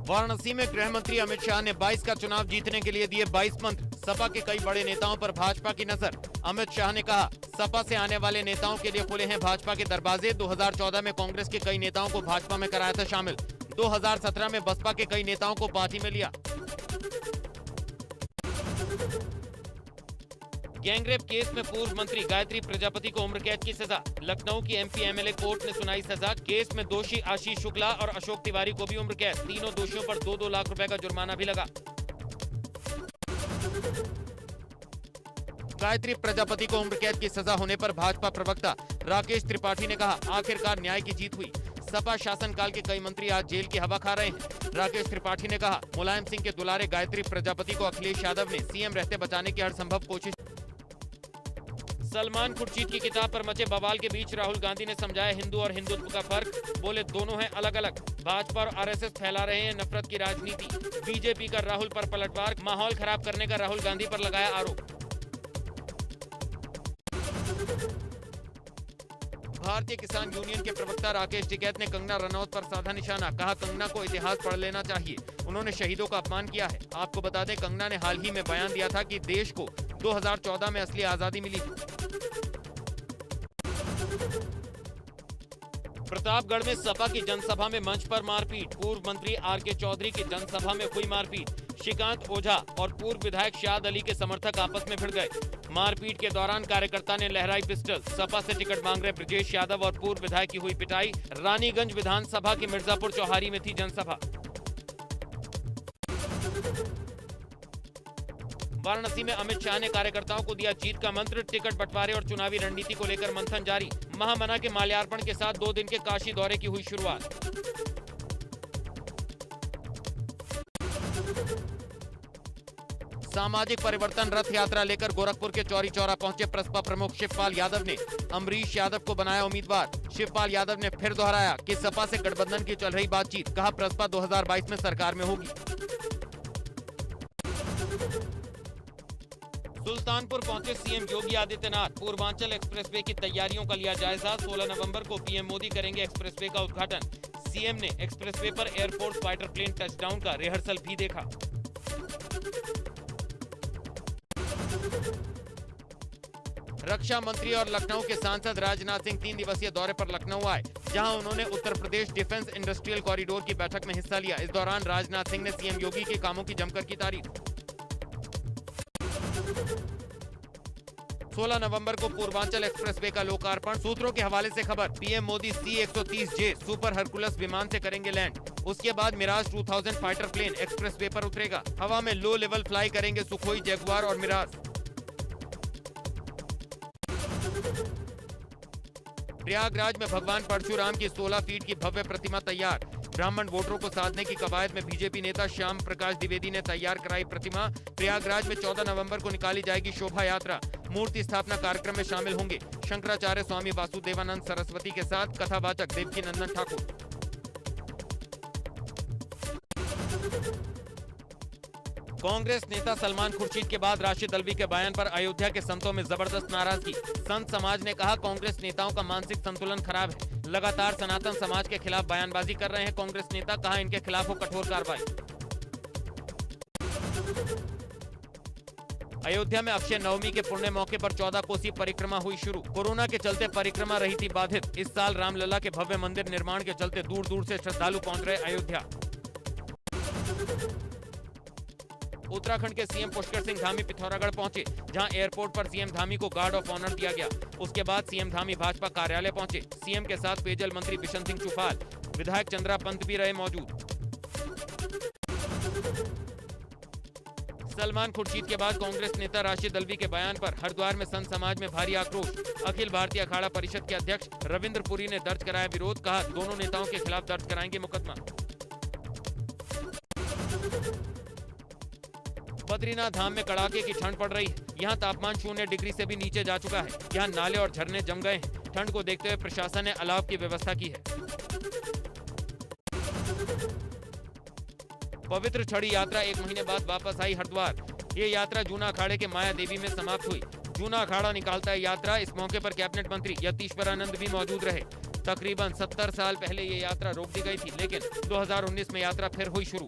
वाराणसी में गृह मंत्री अमित शाह ने 22 का चुनाव जीतने के लिए दिए 22 मंत्र। सपा के कई बड़े नेताओं पर भाजपा की नजर। अमित शाह ने कहा, सपा से आने वाले नेताओं के लिए खुले हैं भाजपा के दरवाजे। 2014 में कांग्रेस के कई नेताओं को भाजपा में कराया था शामिल। 2017 में बसपा के कई नेताओं को पार्टी में लिया। गैंगरेप केस में पूर्व मंत्री गायत्री प्रजापति को उम्र कैद की सजा। लखनऊ की एमपी एमएलए कोर्ट ने सुनाई सजा। केस में दोषी आशीष शुक्ला और अशोक तिवारी को भी उम्र कैद। तीनों दोषियों पर 2-2 लाख रुपए का जुर्माना भी लगा। गायत्री प्रजापति को उम्र कैद की सजा होने पर भाजपा प्रवक्ता राकेश त्रिपाठी ने कहा, आखिरकार न्याय की जीत हुई। सपा शासनकाल के कई मंत्री आज जेल की हवा खा रहे हैं। राकेश त्रिपाठी ने कहा, मुलायम सिंह के दुलारे गायत्री प्रजापति को अखिलेश यादव ने सीएम रहते बचाने की हर संभव कोशिश। सलमान खुर्शीद की किताब पर मचे बवाल के बीच राहुल गांधी ने समझाया हिंदू और हिंदुत्व का फर्क। बोले, दोनों हैं अलग अलग। भाजपा और आरएसएस फैला रहे हैं नफरत की राजनीति। बीजेपी का राहुल पर पलटवार, माहौल खराब करने का राहुल गांधी पर लगाया आरोप। भारतीय किसान यूनियन के प्रवक्ता राकेश टिकैत ने कंगना रनौत पर साधा निशाना। कहा, कंगना को इतिहास पढ़ लेना चाहिए। उन्होंने शहीदों का अपमान किया है। आपको बता दें, कंगना ने हाल ही में बयान दिया था कि देश को 2014 में असली आजादी मिली। प्रतापगढ़ में सपा की जनसभा में मंच पर मारपीट। पूर्व मंत्री आरके चौधरी की जनसभा में हुई मारपीट। श्रीकांत ओझा और पूर्व विधायक शाद अली के समर्थक आपस में भिड़ गए। मारपीट के दौरान कार्यकर्ता ने लहराई पिस्टल। सपा से टिकट मांग रहे ब्रजेश यादव और पूर्व विधायक की हुई पिटाई। रानीगंज विधानसभा की मिर्जापुर चौहारी में थी जनसभा। वाराणसी में अमित शाह ने कार्यकर्ताओं को दिया जीत का मंत्र। टिकट बंटवारे और चुनावी रणनीति को लेकर मंथन जारी। महामना के माल्यार्पण के साथ 2 दिन के काशी दौरे की हुई शुरुआत। सामाजिक परिवर्तन रथ यात्रा लेकर गोरखपुर के चौरी चौरा पहुंचे प्रसपा प्रमुख शिवपाल यादव ने अमरीश यादव को बनाया उम्मीदवार। शिवपाल यादव ने फिर दोहराया कि सपा से गठबंधन की चल रही बातचीत। कहा, प्रसपा 2022 में सरकार में होगी। सुल्तानपुर पहुंचे सीएम योगी आदित्यनाथ। पूर्वांचल एक्सप्रेसवे की तैयारियों का लिया जायजा। 16 नवंबर को पीएम मोदी करेंगे एक्सप्रेसवे का उद्घाटन। सीएम ने एक्सप्रेसवे पर एयरफोर्स फाइटर प्लेन टचडाउन का रिहर्सल भी देखा। रक्षा मंत्री और लखनऊ के सांसद राजनाथ सिंह 3 दिवसीय दौरे पर लखनऊ आए, जहां उन्होंने Uttar Pradesh defence industrial corridor की बैठक में हिस्सा लिया। इस दौरान राजनाथ सिंह ने सीएम योगी के कामों की जमकर की तारीफ। 16 नवंबर को पूर्वांचल एक्सप्रेसवे का लोकार्पण। सूत्रों के हवाले से खबर, PM Modi C-130J super Hercules विमान से करेंगे लैंड। उसके बाद मिराज 2000 फाइटर प्लेन एक्सप्रेसवे पर उतरेगा। हवा में लो लेवल फ्लाई करेंगे सुखोई, जगुआर और मिराज। प्रयागराज में भगवान परशुराम की 16 फीट की भव्य प्रतिमा तैयार। ब्राह्मण वोटरों को साधने की कवायद में बीजेपी नेता श्याम प्रकाश द्विवेदी ने तैयार कराई प्रतिमा। प्रयागराज में 14 नवंबर को निकाली जाएगी शोभा यात्रा। मूर्ति स्थापना कार्यक्रम में शामिल होंगे शंकराचार्य स्वामी वासुदेवानंद सरस्वती के साथ कथावाचक देवकी नंदन ठाकुर। कांग्रेस नेता सलमान खुर्शीद के बाद राशिद अल्वी के बयान पर अयोध्या के संतों में जबरदस्त नाराजगी। संत समाज ने कहा, कांग्रेस नेताओं का मानसिक संतुलन खराब है। लगातार सनातन समाज के खिलाफ बयानबाजी कर रहे हैं कांग्रेस नेता। कहा, इनके खिलाफ हो कठोर कार्रवाई। अयोध्या में अक्षय नवमी के पुण्य मौके पर 14 कोसी परिक्रमा हुई शुरू। कोरोना के चलते परिक्रमा रही थी बाधित। इस साल रामलला के भव्य मंदिर निर्माण के चलते दूर दूर से श्रद्धालु पहुंच रहे अयोध्या। उत्तराखंड के सीएम पुष्कर सिंह धामी पिथौरागढ़ पहुंचे, जहां एयरपोर्ट पर सीएम धामी को गार्ड ऑफ ऑनर दिया गया। उसके बाद सीएम धामी भाजपा कार्यालय पहुंचे। सीएम के साथ पेयजल मंत्री बिशन सिंह चुफाल, विधायक चंद्रा पंत भी रहे मौजूद। सलमान खुर्शीद के बाद कांग्रेस नेता राशिद अल्वी के बयान पर हरिद्वार में संत समाज में भारी आक्रोश। अखिल भारतीय अखाड़ा परिषद के अध्यक्ष रविंद्र पुरी ने दर्ज कराया विरोध। कहा, दोनों नेताओं के खिलाफ दर्ज कराएंगे मुकदमा। बद्रीनाथ धाम में कड़ाके की ठंड पड़ रही है। यहाँ तापमान 0 डिग्री से भी नीचे जा चुका है। यहाँ नाले और झरने जम गए हैं। ठंड को देखते हुए प्रशासन ने अलाव की व्यवस्था की है। पवित्र छड़ी यात्रा 1 महीने बाद वापस आई हरिद्वार। ये यात्रा जूना अखाड़े के माया देवी में समाप्त हुई। जूना अखाड़ा निकालता है यात्रा। इस मौके पर कैबिनेट मंत्री यतीश्वरानंद भी मौजूद रहे। तकरीबन 70 साल पहले ये यात्रा रोक दी गई थी, लेकिन 2019 में यात्रा फिर हुई शुरू।